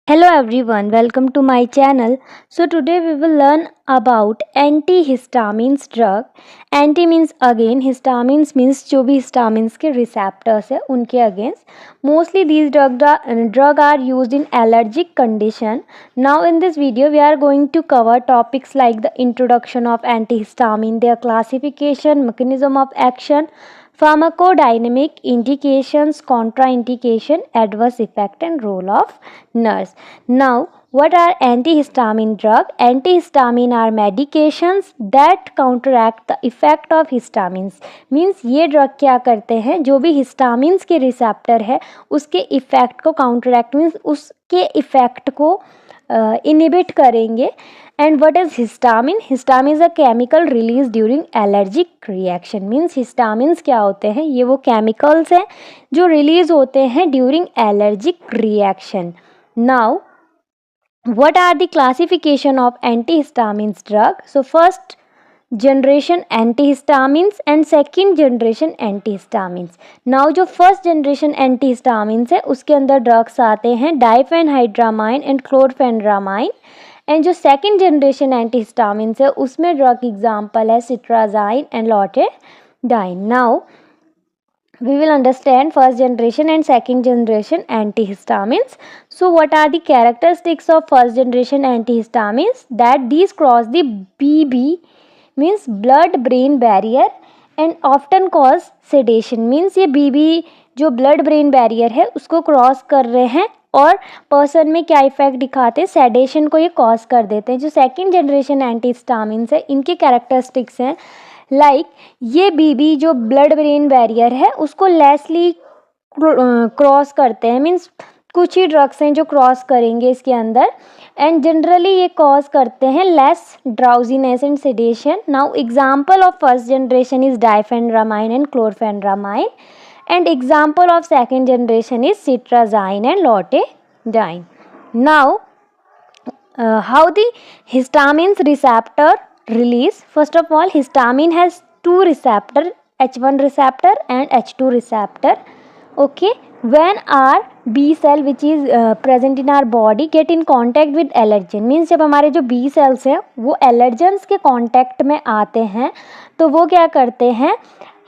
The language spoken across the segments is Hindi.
Hello everyone, welcome to my channel. So today we will learn about antihistamines drug. Anti means again, histamines means जो भी histamines के receptors है उनके against. Mostly these drug are used in allergic condition. Now in this video we are going to cover topics like the introduction of antihistamine, their classification, mechanism of action, pharmacodynamic indications, contraindication, adverse effect and role of nurse. Now, what are antihistamine drug? Antihistamine are medications that counteract the effect of histamines. Means ये ड्रग क्या करते हैं, जो भी हिस्टामिन्स के रिसेप्टर है उसके इफेक्ट को काउंटरैक्ट मीन्स उसके इफेक्ट को इनिबिट करेंगे. And what is histamine? Histamine is a chemical released during allergic reaction. Means histamines क्या होते हैं, ये वो chemicals हैं जो release होते हैं during allergic reaction. Now, what are the classification of antihistamines drug? So first generation antihistamines and second generation antihistamines. Now जो first generation antihistamines है उसके अंदर drugs आते हैं diphenhydramine and chlorpheniramine. एंड जो सेकेंड जनरेशन एंटीहिस्टामिन्स है उसमें ड्रग एग्जाम्पल है cetirizine and loratadine. Now we will understand first generation and second generation antihistamines. So what are the characteristics of first generation antihistamines? That these cross the BB means blood brain barrier and often cause sedation. means ये BB जो ब्लड ब्रेन बैरियर है उसको क्रॉस कर रहे हैं और पर्सन में क्या इफेक्ट दिखाते हैं, सेडेशन को ये कॉज कर देते हैं. जो सेकेंड जनरेशन एंटीहिस्टामिन्स है इनके कैरेक्टरिस्टिक्स हैं लाइक ये बीबी जो ब्लड ब्रेन बैरियर है उसको लेसली क्रॉस करते हैं. मीन्स कुछ ही ड्रग्स हैं जो क्रॉस करेंगे इसके अंदर एंड जनरली ये कॉज करते हैं less drowsiness and sedation. Now example of first generation is diphenhydramine and chlorpheniramine and example of second generation is citrazine and lotedine. Now how the histamines receptor release? First of all, histamine has two receptor, H1 receptor and H2 receptor. Okay, when our B cell which is present in our body get in contact with allergen, means जब हमारे जो B cells हैं वो allergens के contact में आते हैं तो वो क्या करते हैं,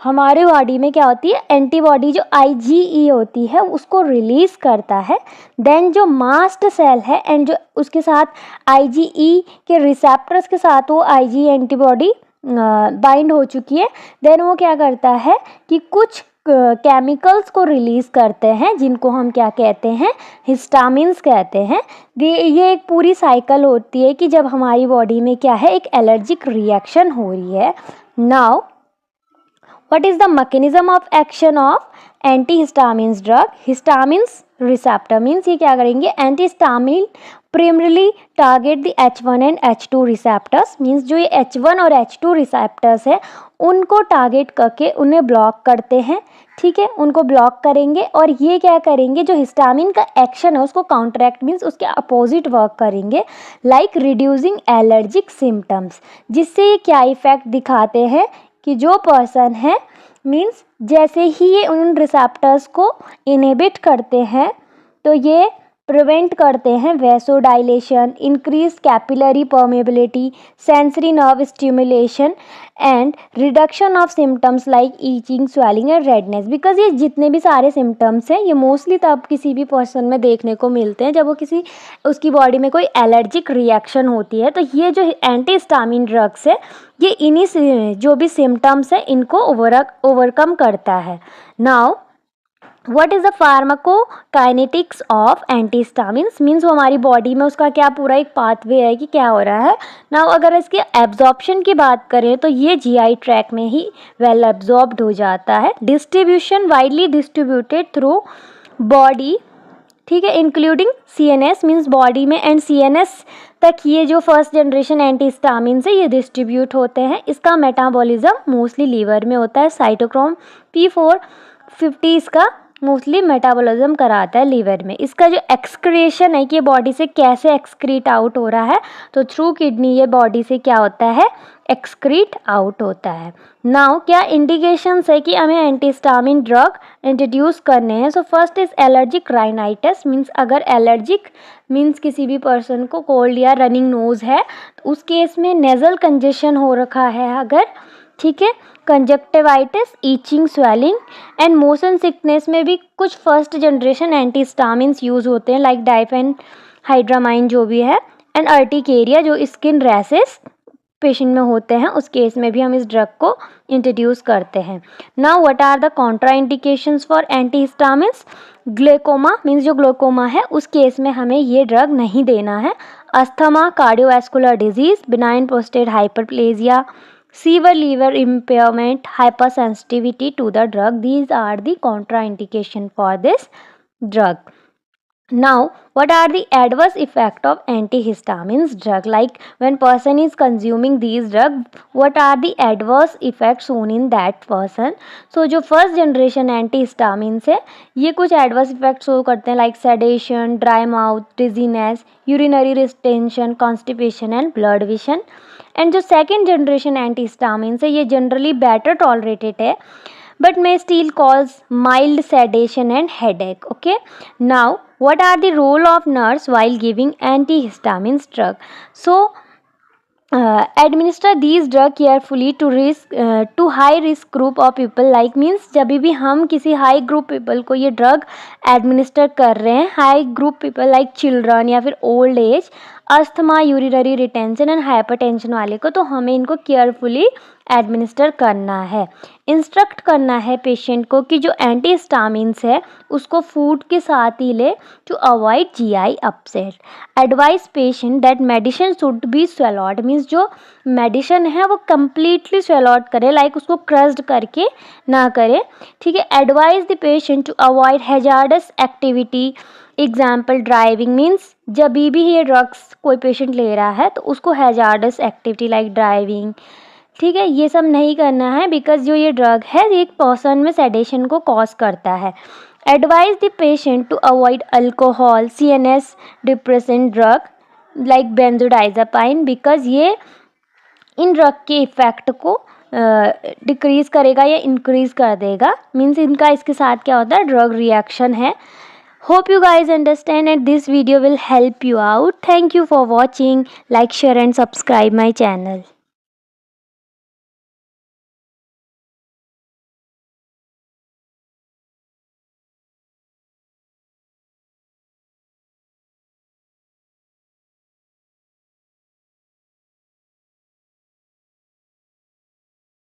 हमारे बॉडी में क्या होती है, एंटीबॉडी जो IgE होती है उसको रिलीज करता है. देन जो मास्ट सेल है एंड जो उसके साथ IgE के रिसेप्टर्स के साथ वो IgE एंटीबॉडी बाइंड हो चुकी है, देन वो क्या करता है कि कुछ केमिकल्स को रिलीज करते हैं जिनको हम क्या कहते हैं, हिस्टामिन्स कहते हैं. ये एक पूरी साइकिल होती है कि जब हमारी बॉडी में क्या है, एक एलर्जिक रिएक्शन हो रही है. Now what is the mechanism of action of antihistamines drug? Histamines receptor means ये क्या करेंगे, antihistamine primarily target the H1 and H2 receptors. means जो ये H1 और H2 receptors है उनको टारगेट करके उन्हें ब्लॉक करते हैं. ठीक है, उनको ब्लॉक करेंगे और ये क्या करेंगे, जो हिस्टामिन का एक्शन है उसको काउंटरैक्ट मीन्स उसके अपोजिट वर्क करेंगे लाइक रिड्यूसिंग एलर्जिक सिम्टम्स. जिससे ये क्या इफेक्ट दिखाते हैं कि जो पर्सन है मीन्स जैसे ही ये उन रिसेप्टर्स को इनहिबिट करते हैं तो ये प्रिवेंट करते हैं vasodilation, increase capillary permeability, sensory nerve stimulation and reduction of symptoms like itching, swelling and redness. Because ये जितने भी सारे सिम्टम्स हैं ये मोस्टली तब किसी भी पर्सन में देखने को मिलते हैं जब वो उसकी बॉडी में कोई एलर्जिक रिएक्शन होती है. तो ये जो एंटीहिस्टामिन ड्रग्स है ये इन्हीं जो भी सिम्टम्स है इनको ओवरकम करता है. Now what is the pharmacokinetics of antihistamines? Means वो हमारी बॉडी में उसका क्या पूरा एक पाथवे है कि क्या हो रहा है. नाउ अगर इसके एब्जॉर्प्शन की बात करें तो ये GI ट्रैक में ही वेल एब्जॉर्ब्ड हो जाता है. Distribution widely distributed through body, ठीक है, इंक्लूडिंग CNS मीन्स बॉडी में एंड CNS तक ये जो फर्स्ट जनरेशन एंटीहिस्टामिन्स है ये डिस्ट्रीब्यूट होते हैं. इसका मेटाबॉलिज्म मोस्टली लीवर में होता है. साइटोक्रोम P450 इसका मोस्टली मेटाबॉलिज्म कराता है लीवर में। इसका जो एक्सक्रिएशन है कि ये बॉडी से कैसे एक्सक्रीट आउट हो रहा है, तो थ्रू किडनी ये बॉडी से क्या होता है, एक्सक्रीट आउट होता है। नाउ क्या इंडिकेशंस है कि हमें एंटीहिस्टामिन ड्रग इंट्रोड्यूस करने हैं। So first is allergic rhinitis, means अगर एलर्जिक मीन्स किसी भी पर्सन को कोल्ड या रनिंग नोज है तो उस केस में नेजल कंजेशन हो रखा है अगर, ठीक है। Conjunctivitis, itching, swelling and motion sickness में भी कुछ फर्स्ट जनरेशन एंटीहिस्टामिन्स यूज होते हैं लाइक डाइफेनहाइड्रामाइन जो भी है, एंड अर्टिकेरिया जो स्किन रैसेस पेशेंट में होते हैं उस केस में भी हम इस ड्रग को इंट्रोड्यूस करते हैं। Now what are the contraindications for antihistamines. Glaucoma means जो ग्लूकोमा है उस केस में हमें ये ड्रग नहीं देना है। Asthma, cardiovascular disease, benign prostate hyperplasia, severe liver impairment, hypersensitivity to the drug, these are the contraindication for this drug. Now what are the adverse effect of antihistamines drug, like when person is consuming these drug, what are the adverse effects shown in that person. So जो first generation antihistamines है ये कुछ adverse effects show करते हैं like sedation, dry mouth, dizziness, urinary retention, constipation and blood vision. And जो सेकेंड जनरेशन एंटीहिस्टामिन्स है ये जनरली बेटर टॉलरेटेड है but may still cause mild sedation and headache. Okay, now what are the role of nurse while giving antihistamines drug. So administer these drug carefully to high risk group of people, like means जब भी हम किसी हाई ग्रुप पीपल को ये ड्रग एडमिनिस्टर कर रहे हैं, high group people like children या फिर old age, asthma, urinary retention and hypertension वाले को, तो हमें इनको केयरफुली एडमिनिस्टर करना है। इंस्ट्रक्ट करना है पेशेंट को कि जो एंटीहिस्टामिन्स है उसको फूड के साथ ही ले to avoid GI upset. Advise patient that medicine should be swallowed, means जो मेडिसिन है वो कम्प्लीटली स्वेलॉड करे, लाइक उसको क्रस्ड करके ना करे, ठीक है। Advise the patient to avoid hazardous activity, example driving, means जब भी ये ड्रग्स कोई पेशेंट ले रहा है तो उसको हैजार्डस एक्टिविटी लाइक ड्राइविंग, ठीक है, ये सब नहीं करना है बिकॉज जो ये ड्रग है ये एक पर्सन में सेडेशन को कॉज करता है। Advise the patient to avoid alcohol, CNS depressant drug like benzodiazepine, because ये इन ड्रग के इफ़ेक्ट को डिक्रीज़ करेगा या इंक्रीज़ कर देगा, मीन्स इनका इसके साथ क्या होता है, ड्रग रिएक्शन है। Hope you guys understand and this video will help you out. Thank you for watching. Like, share and subscribe my channel.